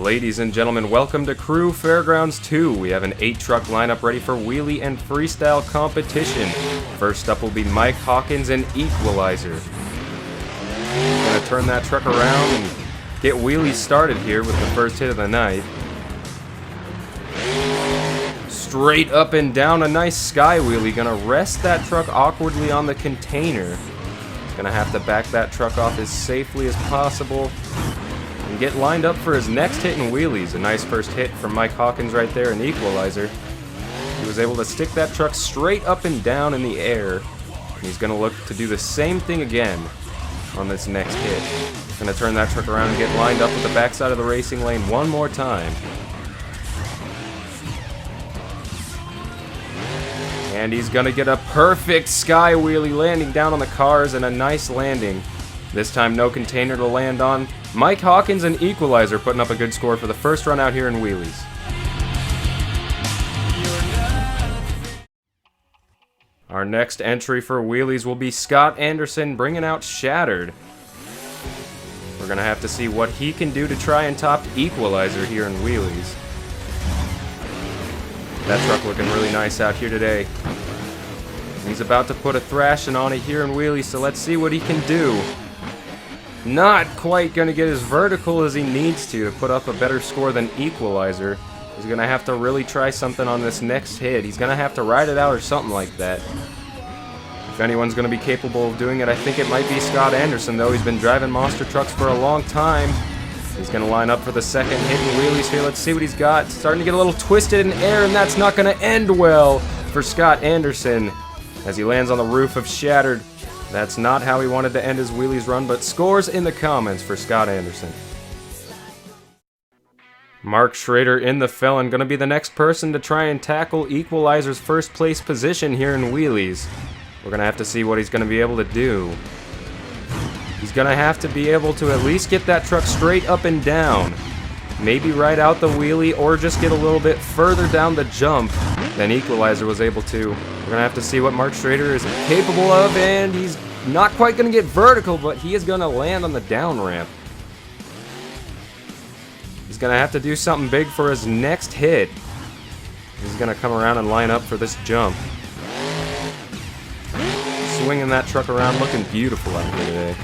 Ladies and gentlemen, welcome to Crew Fairgrounds 2. We have an 8-truck lineup ready for Wheelie and Freestyle competition. First up will be Mike Hawkins and Equalizer. Gonna turn that truck around and get Wheelie started here with the first hit of the night. Straight up and down, a nice sky wheelie. Gonna rest that truck awkwardly on the container. Gonna have to back that truck off as safely as possible and get lined up for his next hit in wheelies. A nice first hit from Mike Hawkins right there in Equalizer. He was able to stick that truck straight up and down in the air. And he's gonna look to do the same thing again on this next hit. Gonna turn that truck around and get lined up with the backside of the racing lane one more time. And he's gonna get a perfect sky wheelie, landing down on the cars and a nice landing. This time no container to land on. Mike Hawkins and Equalizer putting up a good score for the first run out here in wheelies. Our next entry for wheelies will be Scott Anderson bringing out Shattered. We're gonna have to see what he can do to try and top Equalizer here in wheelies. That truck looking really nice out here today. He's about to put a thrashing on it here in wheelies, so let's see what he can do. Not quite gonna get as vertical as he needs to put up a better score than Equalizer. He's gonna have to really try something on this next hit. He's gonna have to ride it out or something like that. If anyone's gonna be capable of doing it, I think it might be Scott Anderson, though. He's been driving monster trucks for a long time. He's gonna line up for the second hit in wheelies here. Let's see what he's got. Starting to get a little twisted in air, and that's not gonna end well for Scott Anderson as he lands on the roof of Shattered. That's not how he wanted to end his wheelies run, but scores in the comments for Scott Anderson. Mark Schrader in the Felon, gonna be the next person to try and tackle Equalizer's first place position here in wheelies. We're gonna have to see what he's gonna be able to do. He's gonna have to be able to at least get that truck straight up and down. Maybe ride out the wheelie or just get a little bit further down the jump than Equalizer was able to. We're gonna have to see what Mark Schrader is capable of, and he's not quite gonna get vertical, but he is gonna land on the down ramp. He's gonna have to do something big for his next hit. He's gonna come around and line up for this jump. Swinging that truck around, looking beautiful out here today.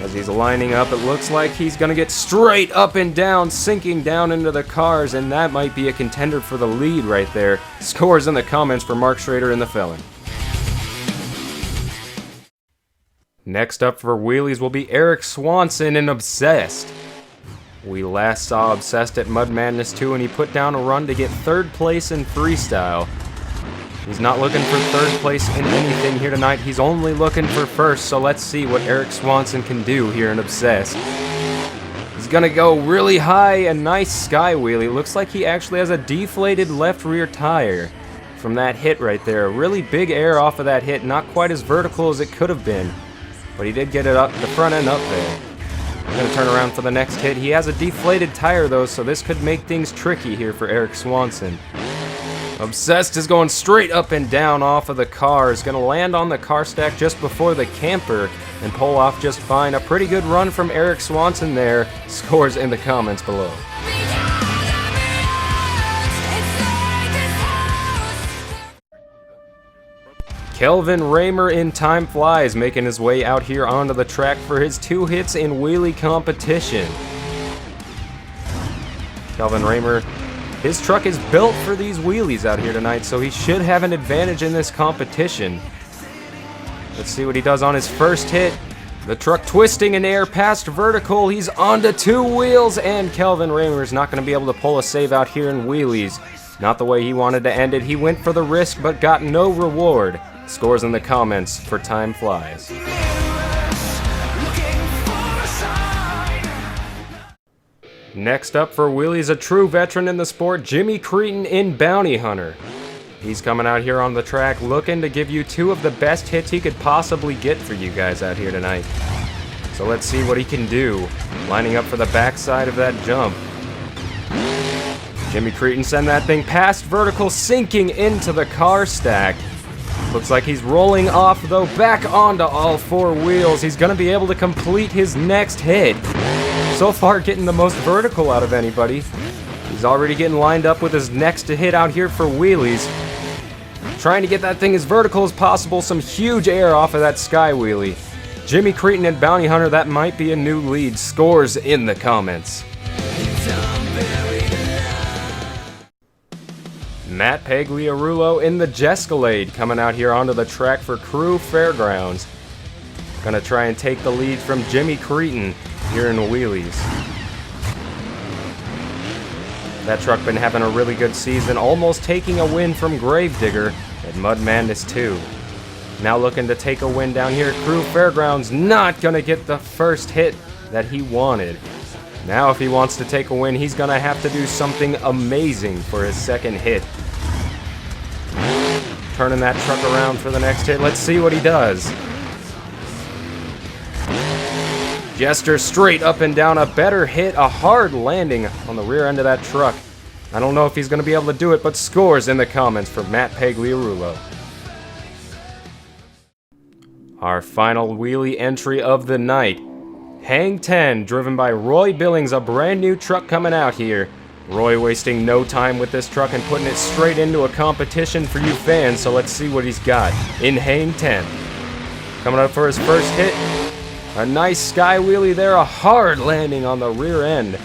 As he's lining up, it looks like he's gonna get straight up and down, sinking down into the cars, and that might be a contender for the lead right there. Scores in the comments for Mark Schrader in the Felon. Next up for wheelies will be Eric Swanson in Obsessed. We last saw Obsessed at Mud Madness 2, and he put down a run to get 3rd place in Freestyle. He's not looking for 3rd place in anything here tonight. He's only looking for 1st, so let's see what Eric Swanson can do here in Obsessed. He's gonna go really high, a nice sky wheelie. Looks like he actually has a deflated left rear tire from that hit right there. Really big air off of that hit, not quite as vertical as it could have been, but he did get it up, the front end up there. I'm gonna turn around for the next hit. He has a deflated tire though, so this could make things tricky here for Eric Swanson. Obsessed is going straight up and down off of the car. Is going to land on the car stack just before the camper and pull off just fine. A pretty good run from Eric Swanson there. Scores in the comments below. Kelvin Raymer in Time Flies, making his way out here onto the track for his 2 hits in wheelie competition. Kelvin Raymer, his truck is built for these wheelies out here tonight, so he should have an advantage in this competition. Let's see what he does on his first hit. The truck twisting in air past vertical. He's onto 2 wheels, and Kelvin Raymer is not going to be able to pull a save out here in wheelies. Not the way he wanted to end it. He went for the risk, but got no reward. Scores in the comments for Time Flies. Next up for wheelies, a true veteran in the sport, Jimmy Creten in Bounty Hunter. He's coming out here on the track looking to give you 2 of the best hits he could possibly get for you guys out here tonight. So let's see what he can do, lining up for the backside of that jump. Jimmy Creten send that thing past vertical, sinking into the car stack. Looks like he's rolling off, though, back onto all 4 wheels. He's going to be able to complete his next hit. So far, getting the most vertical out of anybody. He's already getting lined up with his next to hit out here for wheelies. Trying to get that thing as vertical as possible. Some huge air off of that sky wheelie. Jimmy Creten and Bounty Hunter, that might be a new lead. Scores in the comments. Matt Paglia in the Jescalade coming out here onto the track for Crew Fairgrounds. Gonna try and take the lead from Jimmy Creten here in wheelies. That truck been having a really good season, almost taking a win from Gravedigger at Mud Madness 2. Now looking to take a win down here at Crew Fairgrounds, not gonna get the first hit that he wanted. Now if he wants to take a win, he's gonna have to do something amazing for his second hit. Turning that truck around for the next hit, let's see what he does. Jester straight up and down, a better hit, a hard landing on the rear end of that truck. I don't know if he's gonna be able to do it, but scores in the comments for Matt Pagliarulo. Our final wheelie entry of the night. Hang 10, driven by Roy Billings, a brand new truck coming out here. Roy wasting no time with this truck and putting it straight into a competition for you fans, so let's see what he's got in Hang 10. Coming up for his first hit, a nice sky wheelie there, a hard landing on the rear end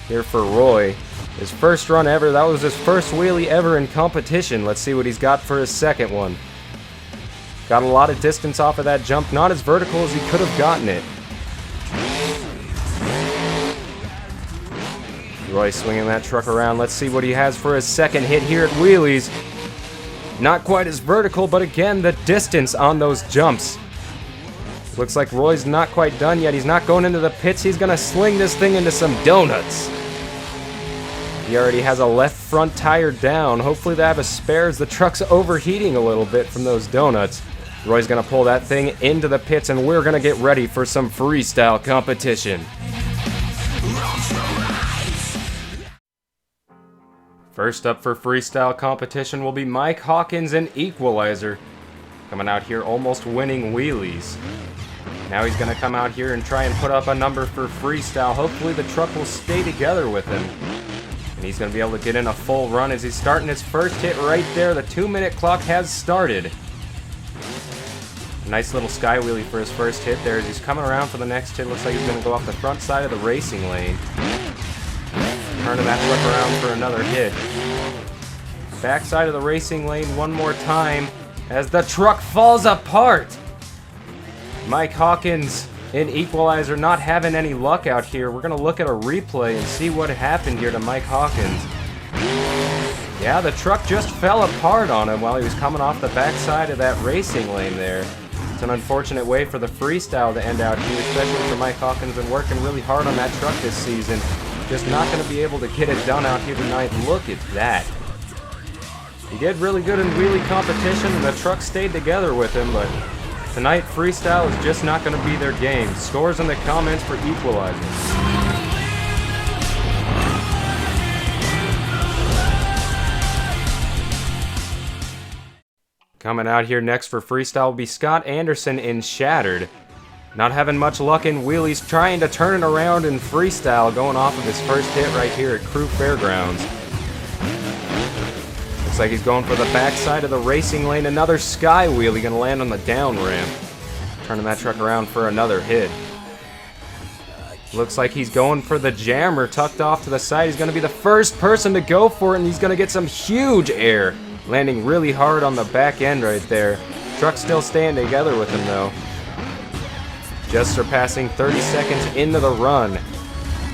here for Roy. His first run ever, that was his first wheelie ever in competition. Let's see what he's got for his second one. Got a lot of distance off of that jump, not as vertical as he could have gotten it. Roy swinging that truck around. Let's see what he has for his second hit here at wheelies. Not quite as vertical, but again, the distance on those jumps. Looks like Roy's not quite done yet. He's not going into the pits. He's gonna sling this thing into some donuts. He already has a left front tire down. Hopefully they have a spare as the truck's overheating a little bit from those donuts. Roy's gonna pull that thing into the pits, and we're gonna get ready for some freestyle competition. First up for freestyle competition will be Mike Hawkins and Equalizer. Coming out here almost winning wheelies. Now he's gonna come out here and try and put up a number for freestyle. Hopefully the truck will stay together with him. And he's gonna be able to get in a full run as he's starting his first hit right there. The 2-minute clock has started. Nice little sky wheelie for his first hit there as he's coming around for the next hit. Looks like he's gonna go off the front side of the racing lane. Turning that truck around for another hit. Backside of the racing lane one more time as the truck falls apart. Mike Hawkins and Equalizer not having any luck out here. We're going to look at a replay and see what happened here to Mike Hawkins. Yeah, the truck just fell apart on him while he was coming off the backside of that racing lane there. It's an unfortunate way for the freestyle to end out here, especially for Mike Hawkins, and working really hard on that truck this season. Just not going to be able to get it done out here tonight. Look at that. He did really good in wheelie competition, and the truck stayed together with him, but tonight freestyle is just not going to be their game. Scores in the comments for Equalizer. Coming out here next for freestyle will be Scott Anderson in Shattered. Not having much luck in wheelies, trying to turn it around in freestyle, going off of his first hit right here at Crew Fairgrounds. Looks like he's going for the backside of the racing lane. Another sky wheelie, gonna land on the down ramp. Turning that truck around for another hit. Looks like he's going for the jammer tucked off to the side. He's gonna be the first person to go for it, and he's gonna get some huge air. Landing really hard on the back end right there. Truck still staying together with him though. Just surpassing 30 seconds into the run.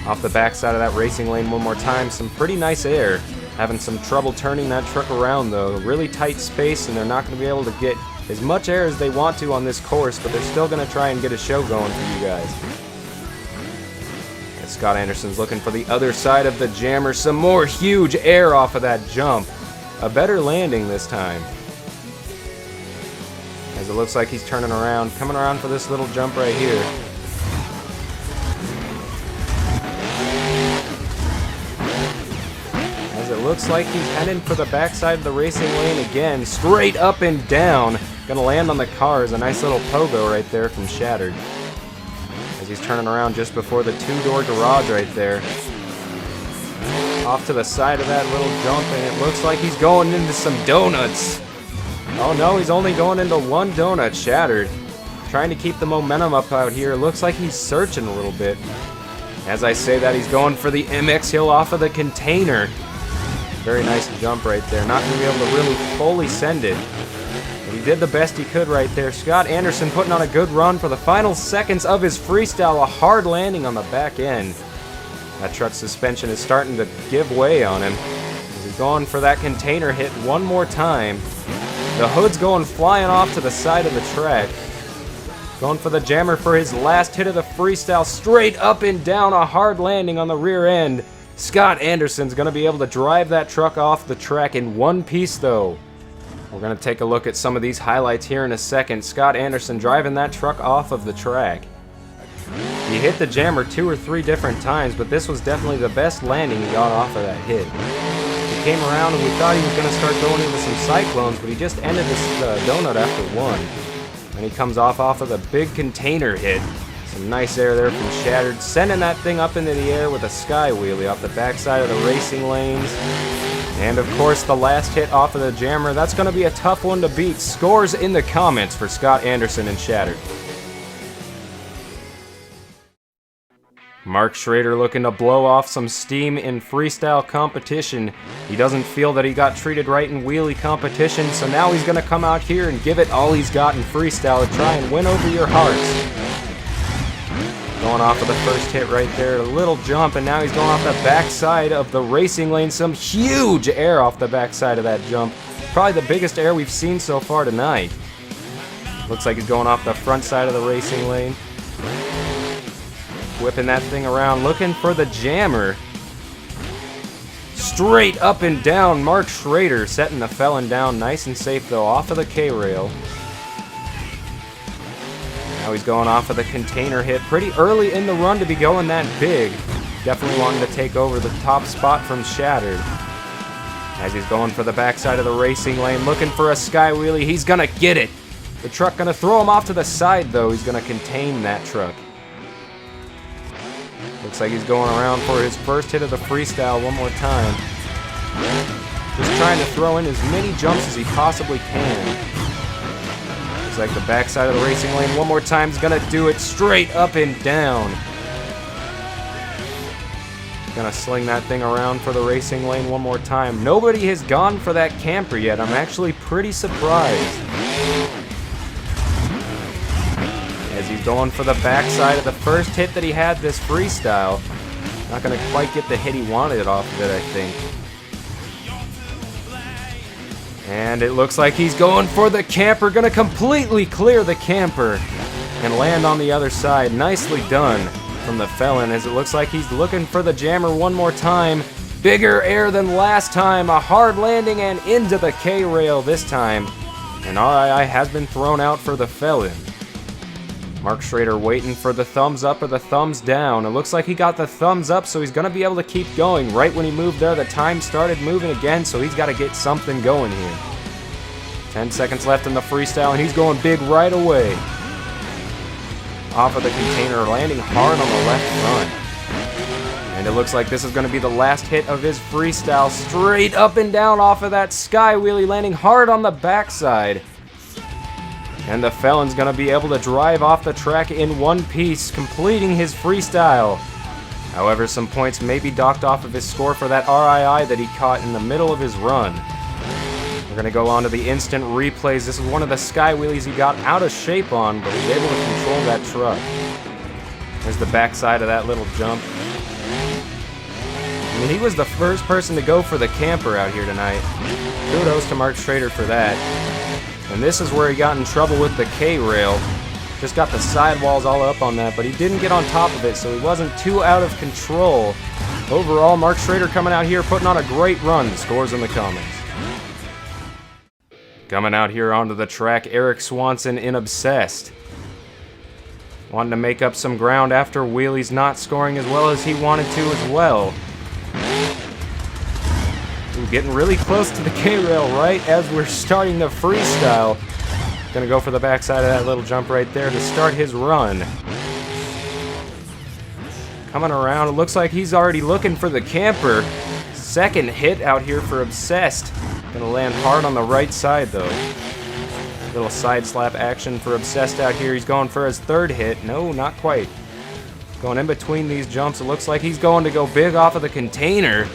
Off the backside of that racing lane one more time. Some pretty nice air. Having some trouble turning that truck around though. Really tight space, and they're not going to be able to get as much air as they want to on this course, but they're still going to try and get a show going for you guys. And Scott Anderson's looking for the other side of the jammer. Some more huge air off of that jump. A better landing this time. As it looks like he's turning around, coming around for this little jump right here. As it looks like he's heading for the backside of the racing lane again, straight up and down. Gonna land on the cars, a nice little pogo right there from Shattered. As as he's turning around just before the two-door garage right there. Off to the side of that little jump, and it looks like he's going into some donuts. Oh no, he's only going into one donut, shattered. Trying to keep the momentum up out here. Looks like he's searching a little bit. As I say that, he's going for the MX hill off of the container. Very nice jump right there. Not going to be able to really fully send it. But he did the best he could right there. Scott Anderson putting on a good run for the final seconds of his freestyle. A hard landing on the back end. That truck suspension is starting to give way on him. He's going for that container hit one more time. The hood's going flying off to the side of the track. Going for the jammer for his last hit of the freestyle. Straight up and down, a hard landing on the rear end. Scott Anderson's going to be able to drive that truck off the track in one piece though. We're going to take a look at some of these highlights here in a second. Scott Anderson driving that truck off of the track. He hit the jammer 2 or 3 different times, but this was definitely the best landing he got off of that hit. He came around and we thought he was going to start going into some cyclones, but he just ended this donut after one. And he comes off of the big container hit. Some nice air there from Shattered, sending that thing up into the air with a sky wheelie off the backside of the racing lanes. And of course the last hit off of the jammer, that's going to be a tough one to beat. Scores in the comments for Scott Anderson and Shattered. Mark Schrader looking to blow off some steam in freestyle competition. He doesn't feel that he got treated right in wheelie competition, so now he's going to come out here and give it all he's got in freestyle to try and win over your hearts. Going off of the first hit right there, a little jump, and now he's going off the backside of the racing lane. Some huge air off the backside of that jump. Probably the biggest air we've seen so far tonight. Looks like he's going off the front side of the racing lane. Whipping that thing around, looking for the jammer. Straight up and down, Mark Schrader setting the felon down nice and safe though, off of the K-rail. Now he's going off of the container hit pretty early in the run to be going that big. Definitely wanting to take over the top spot from Shattered. As he's going for the backside of the racing lane, looking for a sky wheelie, he's gonna get it. The truck gonna throw him off to the side though, he's gonna contain that truck. Looks like he's going around for his first hit of the freestyle one more time. Just trying to throw in as many jumps as he possibly can. Looks like the backside of the racing lane one more time is gonna do it straight up and down. Gonna sling that thing around for the racing lane one more time. Nobody has gone for that camper yet. I'm actually pretty surprised. As he's going for the backside of the first hit that he had this freestyle. Not going to quite get the hit he wanted off of it, I think. And it looks like he's going for the camper. Going to completely clear the camper and land on the other side. Nicely done from the felon, as it looks like he's looking for the jammer one more time. Bigger air than last time. A hard landing and into the K-rail this time. And RII has been thrown out for the felon. Mark Schrader waiting for the thumbs up or the thumbs down. It looks like he got the thumbs up, so he's going to be able to keep going. Right when he moved there, the time started moving again, so he's got to get something going here. 10 seconds left in the freestyle, and he's going big right away. Off of the container, landing hard on the left front. And it looks like this is going to be the last hit of his freestyle. Straight up and down off of that sky wheelie, landing hard on the backside. And the felon's going to be able to drive off the track in one piece, completing his freestyle. However, some points may be docked off of his score for that RII that he caught in the middle of his run. We're going to go on to the instant replays. This is one of the sky wheelies he got out of shape on, but was able to control that truck. There's the backside of that little jump. I mean, he was the first person to go for the camper out here tonight. Kudos to Mark Schrader for that. And this is where he got in trouble with the K-rail. Just got the sidewalls all up on that, but he didn't get on top of it, so he wasn't too out of control. Overall, Mark Schrader coming out here, putting on a great run. Scores in the comments. Coming out here onto the track, Eric Swanson in Obsessed. Wanting to make up some ground after Wheelie's not scoring as well as he wanted to as well. Getting really close to the K-rail right as we're starting the freestyle. Gonna go for the backside of that little jump right there to start his run. Coming around, it looks like he's already looking for the camper. Second hit out here for Obsessed. Gonna land hard on the right side though. Little side slap action for Obsessed out here. He's going for his third hit. No, not quite. Going in between these jumps, it looks like he's going to go big off of the container.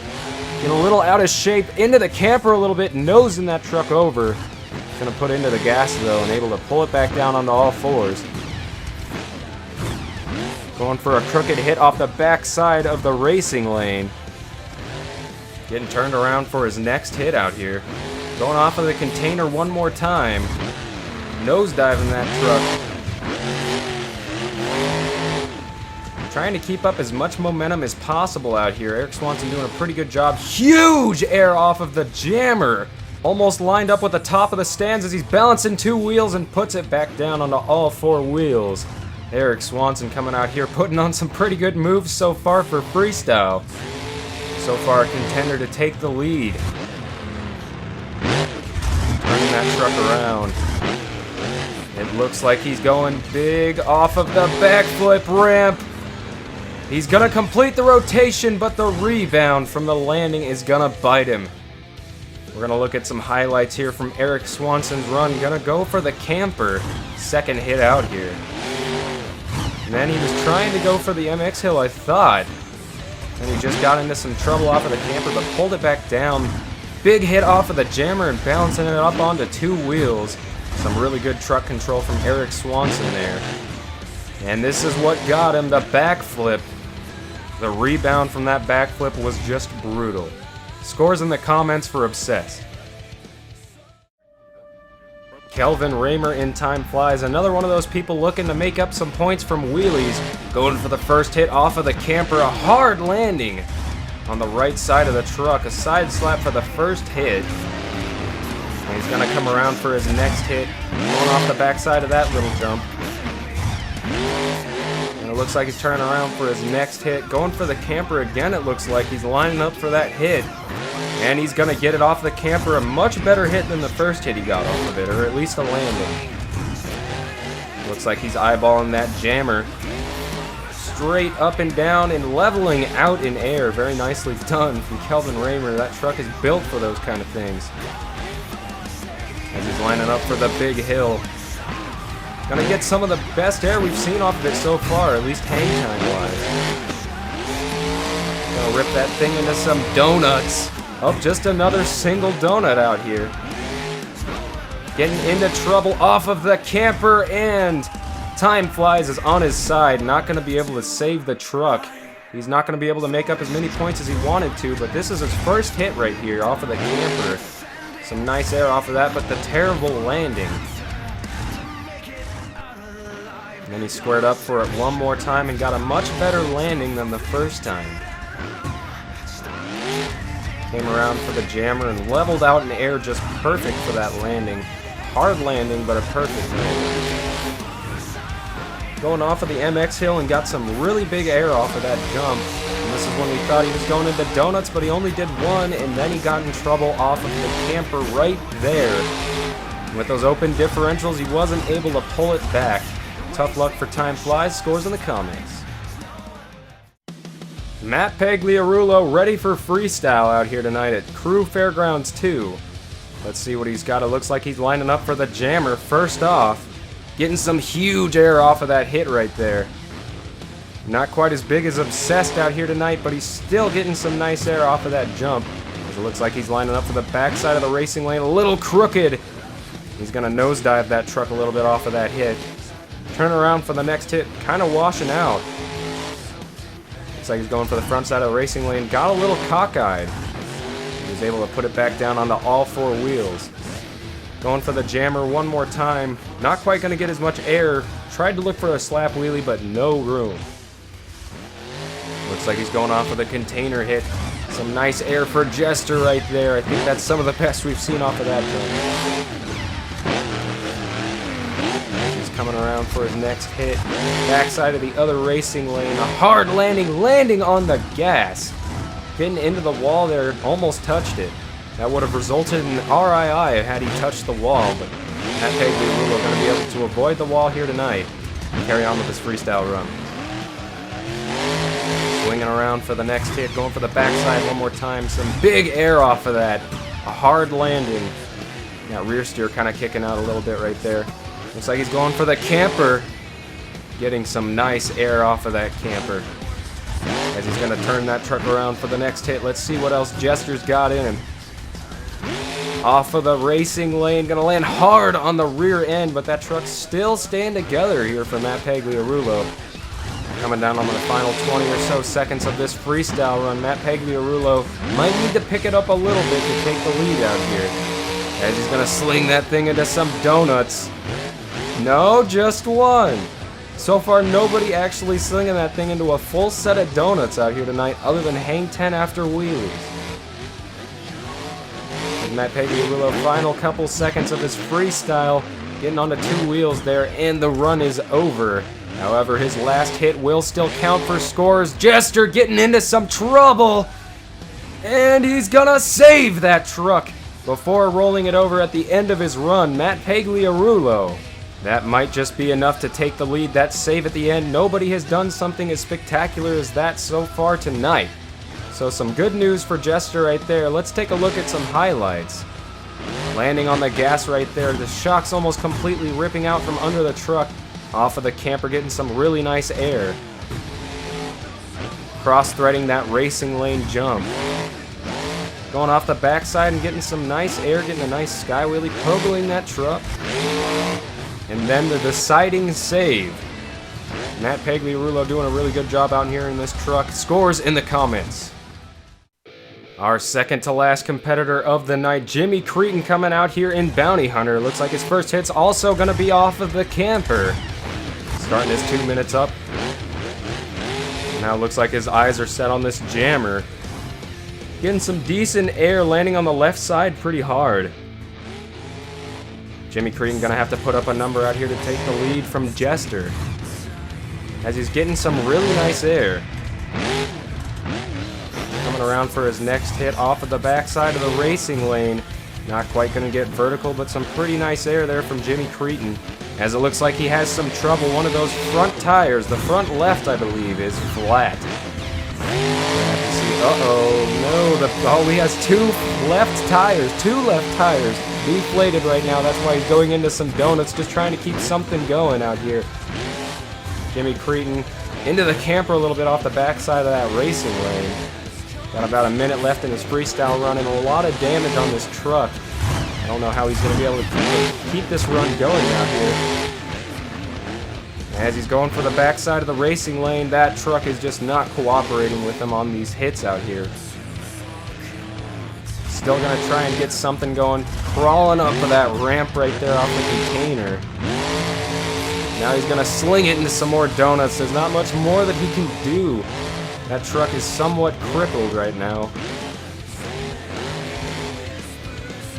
Get a little out of shape, into the camper a little bit, nosing that truck over. Gonna put into the gas though and able to pull it back down onto all fours. Going for a crooked hit off the back side of the racing lane. Getting turned around for his next hit out here. Going off of the container one more time. Nosediving that truck. Trying to keep up as much momentum as possible out here. Eric Swanson doing a pretty good job. Huge air off of the jammer. Almost lined up with the top of the stands as he's balancing two wheels and puts it back down onto all four wheels. Eric Swanson coming out here putting on some pretty good moves so far for Freestyle. So far a contender to take the lead. Turning that truck around. It looks like he's going big off of the backflip ramp. He's gonna complete the rotation, but the rebound from the landing is gonna bite him. We're gonna look at some highlights here from Eric Swanson's run. Gonna go for the camper. Second hit out here. And then he was trying to go for the MX hill, I thought. And he just got into some trouble off of the camper, but pulled it back down. Big hit off of the jammer and balancing it up onto two wheels. Some really good truck control from Eric Swanson there. And this is what got him, the backflip. The rebound from that backflip was just brutal. Scores in the comments for Obsessed. Kelvin Raymer in Time Flies, another one of those people looking to make up some points from wheelies. Going for the first hit off of the camper, a hard landing on the right side of the truck. A side slap for the first hit. And he's gonna come around for his next hit, going off the backside of that little jump. And it looks like he's turning around for his next hit. Going for the camper again, it looks like he's lining up for that hit. And he's gonna get it off the camper, a much better hit than the first hit he got off of it, or at least a landing. Looks like he's eyeballing that jammer. Straight up and down and leveling out in air. Very nicely done from Kelvin Raymer. That truck is built for those kind of things. As he's lining up for the big hill. Gonna get some of the best air we've seen off of it so far, at least hang time wise. Gonna rip that thing into some donuts. Oh, just another single donut out here. Getting into trouble off of the camper, and Time Flies is on his side. Not gonna be able to save the truck. He's not gonna be able to make up as many points as he wanted to, but this is his first hit right here off of the camper. Some nice air off of that, but the terrible landing. And then he squared up for it one more time and got a much better landing than the first time. Came around for the jammer and leveled out in air, just perfect for that landing. Hard landing, but a perfect landing. Going off of the MX hill and got some really big air off of that jump. And this is when we thought he was going into donuts, but he only did one, and then he got in trouble off of the camper right there. With those open differentials, he wasn't able to pull it back. Tough luck for Time Flies. Scores in the comments. Matt Pagliarulo ready for Freestyle out here tonight at Crew Fairgrounds 2. Let's see what he's got. It looks like he's lining up for the jammer first off. Getting some huge air off of that hit right there. Not quite as big as Obsessed out here tonight, but he's still getting some nice air off of that jump. It looks like he's lining up for the backside of the racing lane, a little crooked. He's gonna nosedive that truck a little bit off of that hit. Turn around for the next hit, kind of washing out. Looks like he's going for the front side of the racing lane. Got a little cockeyed. He was able to put it back down onto all four wheels. Going for the jammer one more time. Not quite going to get as much air. Tried to look for a slap wheelie, but no room. Looks like he's going off with a container hit. Some nice air for Jester right there. I think that's some of the best we've seen off of that jump. Coming around for his next hit. Backside of the other racing lane. A hard landing on the gas. Getting into the wall there, almost touched it. That would have resulted in RII had he touched the wall, but Matt Pagliarulo going to be able to avoid the wall here tonight and carry on with his freestyle run. Swinging around for the next hit, going for the backside one more time. Some big air off of that. A hard landing. That rear steer kind of kicking out a little bit right there. Looks like he's going for the camper. Getting some nice air off of that camper. As he's going to turn that truck around for the next hit. Let's see what else Jester's got in him. Off of the racing lane. Going to land hard on the rear end, but that truck's still staying together here for Matt Pagliarulo. Coming down on the final 20 or so seconds of this freestyle run, Matt Pagliarulo might need to pick it up a little bit to take the lead out here. As he's going to sling that thing into some donuts. No, just one. So far, nobody actually slinging that thing into a full set of donuts out here tonight other than Hang 10 after wheelies. And Matt Pagliarulo, final couple seconds of his freestyle, getting onto two wheels there, and the run is over. However, his last hit will still count for scores. Jester getting into some trouble, and he's gonna save that truck before rolling it over at the end of his run. Matt Pagliarulo. That might just be enough to take the lead. That save at the end. Nobody has done something as spectacular as that so far tonight. So some good news for Jester right there. Let's take a look at some highlights. Landing on the gas right there. The shock's almost completely ripping out from under the truck. Off of the camper, getting some really nice air. Cross-threading that racing lane jump. Going off the backside and getting some nice air, getting a nice sky wheelie, pogoing that truck. And then the deciding save. Matt Pagliarulo doing a really good job out here in this truck. Scores in the comments. Our second to last competitor of the night, Jimmy Creten, coming out here in Bounty Hunter. Looks like his first hit's also going to be off of the camper. Starting his 2 minutes up. Now it looks like his eyes are set on this jammer. Getting some decent air, landing on the left side pretty hard. Jimmy Creten gonna have to put up a number out here to take the lead from Jester. As he's getting some really nice air. Coming around for his next hit off of the backside of the racing lane. Not quite gonna get vertical, but some pretty nice air there from Jimmy Creten. As it looks like he has some trouble. One of those front tires, the front left I believe, is flat. Uh-oh, no, he has two left tires deflated right now. That's why he's going into some donuts, just trying to keep something going out here. Jimmy Creten into the camper a little bit off the backside of that racing lane. Got about a minute left in his freestyle run and a lot of damage on this truck. I don't know how he's going to be able to keep this run going out here. As he's going for the backside of the racing lane, that truck is just not cooperating with him on these hits out here. Still going to try and get something going. Crawling up for that ramp right there off the container. Now he's going to sling it into some more donuts. There's not much more that he can do. That truck is somewhat crippled right now.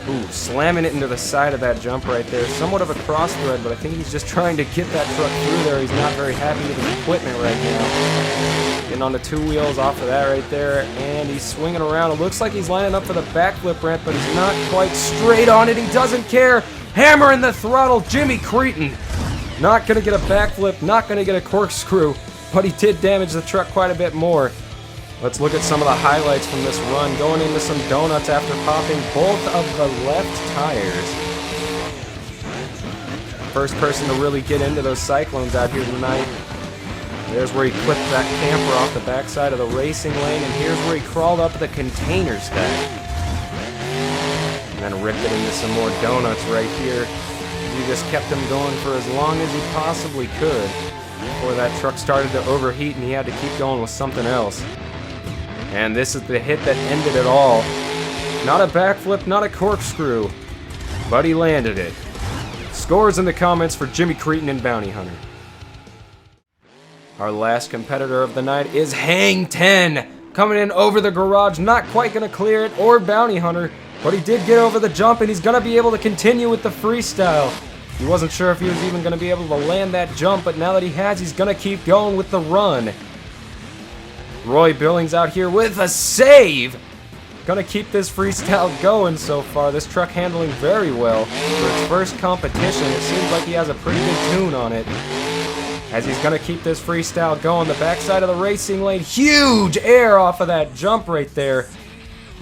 Ooh, slamming it into the side of that jump right there. Somewhat of a cross thread, but I think he's just trying to get that truck through there. He's not very happy with his equipment right now. Getting on the two wheels off of that right there, and he's swinging around. It looks like he's lining up for the backflip ramp, but he's not quite straight on it. He doesn't care. Hammering the throttle, Jimmy Creten. Not going to get a backflip, not going to get a corkscrew, but he did damage the truck quite a bit more. Let's look at some of the highlights from this run. Going into some donuts after popping both of the left tires. First person to really get into those cyclones out here tonight. There's where he clipped that camper off the backside of the racing lane, and here's where he crawled up the container stack. And then ripped it into some more donuts right here. He just kept him going for as long as he possibly could before that truck started to overheat and he had to keep going with something else. And this is the hit that ended it all. Not a backflip, not a corkscrew, but he landed it. Scores in the comments for Jimmy Creten and Bounty Hunter. Our last competitor of the night is Hang 10. Coming in over the garage, not quite going to clear it, or Bounty Hunter, but he did get over the jump and he's going to be able to continue with the freestyle. He wasn't sure if he was even going to be able to land that jump, but now that he has, he's going to keep going with the run. Roy Billings out here with a save. Gonna keep this freestyle going so far. This truck handling very well for its first competition. It seems like he has a pretty good tune on it. as he's going to keep this freestyle going. The backside of the racing lane. Huge air off of that jump right there.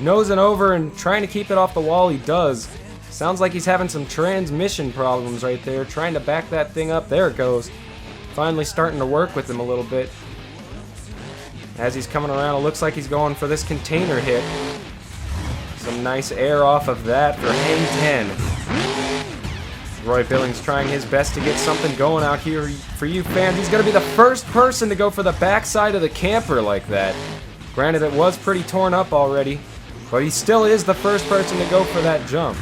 Nosing over and trying to keep it off the wall. He does. Sounds like he's having some transmission problems right there. Trying to back that thing up. There it goes. Finally starting to work with him a little bit. As he's coming around, it looks like he's going for this container hit. Some nice air off of that for Hang 10. Roy Billings trying his best to get something going out here for you fans. He's going to be the first person to go for the backside of the camper like that. Granted, it was pretty torn up already, but he still is the first person to go for that jump.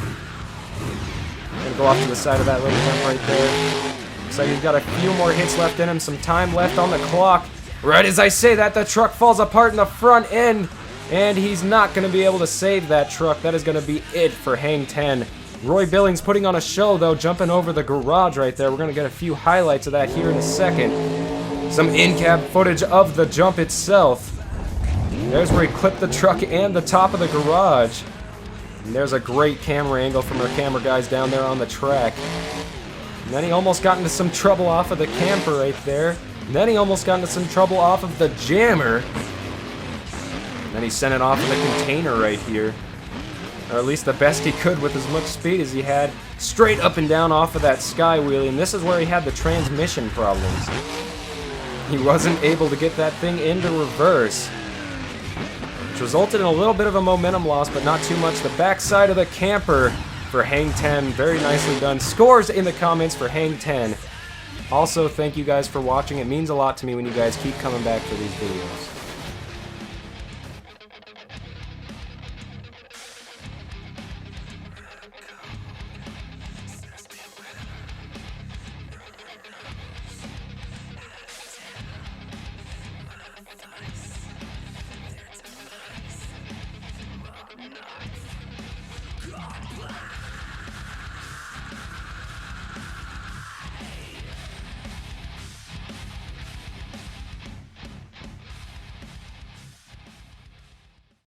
Gonna go off to the side of that little jump right there. Looks like he's got a few more hits left in him, some time left on the clock. Right as I say that, the truck falls apart in the front end, and he's not going to be able to save that truck. That is going to be it for Hang 10. Roy Billings putting on a show, though, jumping over the garage right there. We're going to get a few highlights of that here in a second. Some in-cab footage of the jump itself. There's where he clipped the truck and the top of the garage. And there's a great camera angle from our camera guys down there on the track. And then he almost got into some trouble off of the camper right there. And then he almost got into some trouble off of the jammer. And then he sent it off of the container right here. Or at least the best he could with as much speed as he had. Straight up and down off of that sky wheelie. And this is where he had the transmission problems. He wasn't able to get that thing into reverse, which resulted in a little bit of a momentum loss, but not too much. The backside of the camper for Hang 10. Very nicely done. Scores in the comments for Hang 10. Also, thank you guys for watching. It means a lot to me when you guys keep coming back for these videos.